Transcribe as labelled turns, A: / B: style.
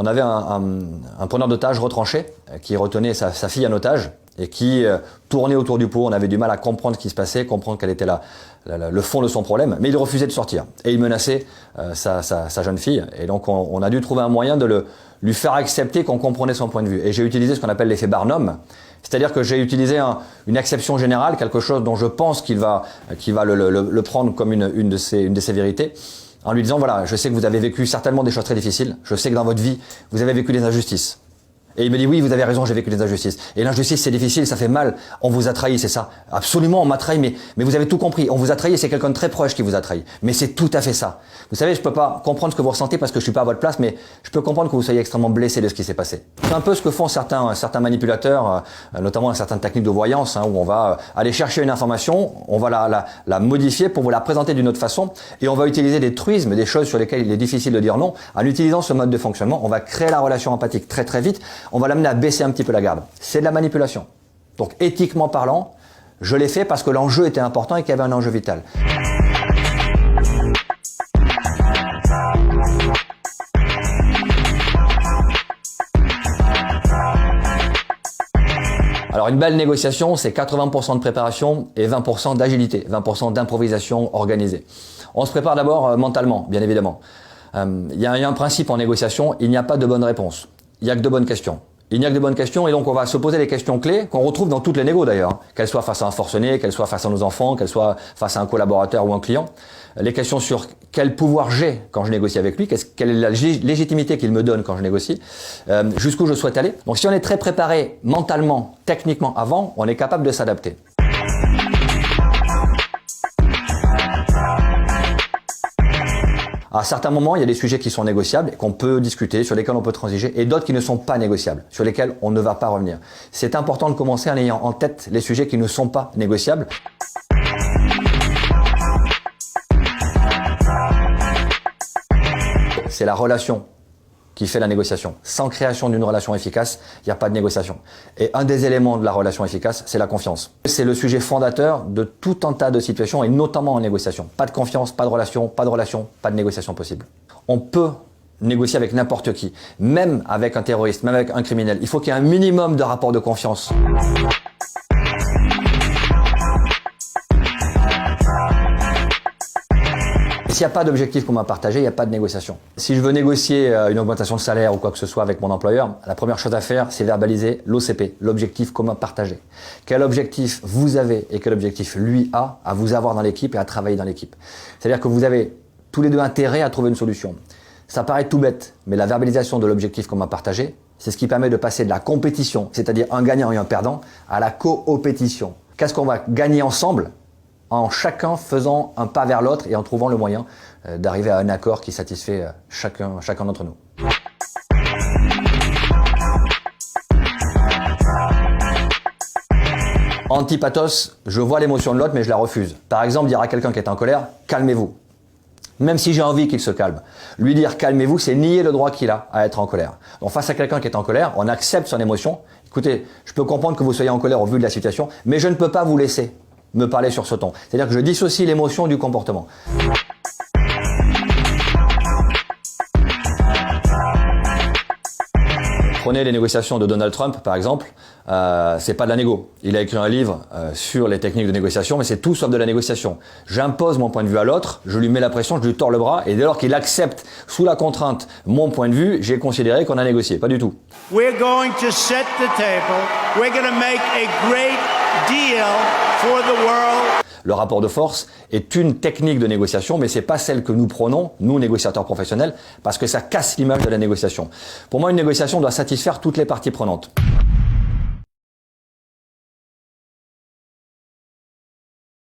A: on avait un preneur d'otage retranché qui retenait sa fille en otage et qui tournait autour du pot. On avait du mal à comprendre ce qui se passait, comprendre quel était le fond de son problème, mais il refusait de sortir. Et il menaçait sa jeune fille. Et donc on a dû trouver un moyen de lui faire accepter qu'on comprenait son point de vue. Et j'ai utilisé ce qu'on appelle l'effet Barnum, c'est-à-dire que j'ai utilisé une acception générale, quelque chose dont je pense qu'il va le prendre comme une de ses vérités, en lui disant voilà, je sais que vous avez vécu certainement des choses très difficiles, je sais que dans votre vie, vous avez vécu des injustices. Et il me dit oui, vous avez raison, j'ai vécu des injustices. Et l'injustice, c'est difficile, ça fait mal. On vous a trahi, c'est ça. Absolument, on m'a trahi, mais vous avez tout compris. On vous a trahi, c'est quelqu'un de très proche qui vous a trahi. Mais c'est tout à fait ça. Vous savez, je peux pas comprendre ce que vous ressentez parce que je suis pas à votre place, mais je peux comprendre que vous soyez extrêmement blessé de ce qui s'est passé. C'est un peu ce que font certains manipulateurs, notamment certaines techniques de voyance, où on va aller chercher une information, on va la modifier pour vous la présenter d'une autre façon, et on va utiliser des truismes, des choses sur lesquelles il est difficile de dire non. En utilisant ce mode de fonctionnement, on va créer la relation empathique très très vite. On va l'amener à baisser un petit peu la garde. C'est de la manipulation. Donc éthiquement parlant, je l'ai fait parce que l'enjeu était important et qu'il y avait un enjeu vital. Alors une belle négociation, c'est 80% de préparation et 20% d'agilité, 20% d'improvisation organisée. On se prépare d'abord mentalement, bien évidemment. Il y a un principe en négociation, il n'y a pas de bonne réponse. Il n'y a que de bonnes questions. Il n'y a que de bonnes questions et donc on va se poser les questions clés qu'on retrouve dans toutes les négos d'ailleurs. Qu'elles soient face à un forcené, qu'elles soient face à nos enfants, qu'elles soient face à un collaborateur ou un client. Les questions sur quel pouvoir j'ai quand je négocie avec lui, quelle est la légitimité qu'il me donne quand je négocie, jusqu'où je souhaite aller. Donc si on est très préparé mentalement, techniquement avant, on est capable de s'adapter. À certains moments, il y a des sujets qui sont négociables, qu'on peut discuter, sur lesquels on peut transiger, et d'autres qui ne sont pas négociables, sur lesquels on ne va pas revenir. C'est important de commencer en ayant en tête les sujets qui ne sont pas négociables. C'est la relation qui fait la négociation. Sans création d'une relation efficace, il n'y a pas de négociation. Et un des éléments de la relation efficace, c'est la confiance. C'est le sujet fondateur de tout un tas de situations, et notamment en négociation. Pas de confiance, pas de relation, pas de négociation possible. On peut négocier avec n'importe qui, même avec un terroriste, même avec un criminel. Il faut qu'il y ait un minimum de rapport de confiance. S'il n'y a pas d'objectif commun partagé, il n'y a pas de négociation. Si je veux négocier une augmentation de salaire ou quoi que ce soit avec mon employeur, la première chose à faire, c'est verbaliser l'OCP, l'objectif commun partagé. Quel objectif vous avez et quel objectif lui a à vous avoir dans l'équipe et à travailler dans l'équipe. C'est-à-dire que vous avez tous les deux intérêt à trouver une solution. Ça paraît tout bête, mais la verbalisation de l'objectif commun partagé, c'est ce qui permet de passer de la compétition, c'est-à-dire un gagnant et un perdant, à la coopétition. Qu'est-ce qu'on va gagner ensemble ? En chacun faisant un pas vers l'autre et en trouvant le moyen d'arriver à un accord qui satisfait chacun d'entre nous. Antipathos, je vois l'émotion de l'autre mais je la refuse. Par exemple, dire à quelqu'un qui est en colère, calmez-vous. Même si j'ai envie qu'il se calme. Lui dire calmez-vous, c'est nier le droit qu'il a à être en colère. Donc face à quelqu'un qui est en colère, on accepte son émotion. Écoutez, je peux comprendre que vous soyez en colère au vu de la situation, mais je ne peux pas vous laisser me parler sur ce ton. C'est-à-dire que je dissocie l'émotion du comportement. Prenez les négociations de Donald Trump, par exemple. C'est pas de la négo. Il a écrit un livre sur les techniques de négociation, mais c'est tout sauf de la négociation. J'impose mon point de vue à l'autre, je lui mets la pression, je lui tords le bras, et dès lors qu'il accepte sous la contrainte mon point de vue, j'ai considéré qu'on a négocié. Pas du tout.
B: We're going to set the table. We're going to make a great deal for the world.
A: Le rapport de force est une technique de négociation, mais c'est pas celle que nous prenons, nous négociateurs professionnels, parce que ça casse l'image de la négociation. Pour moi, une négociation doit satisfaire toutes les parties prenantes.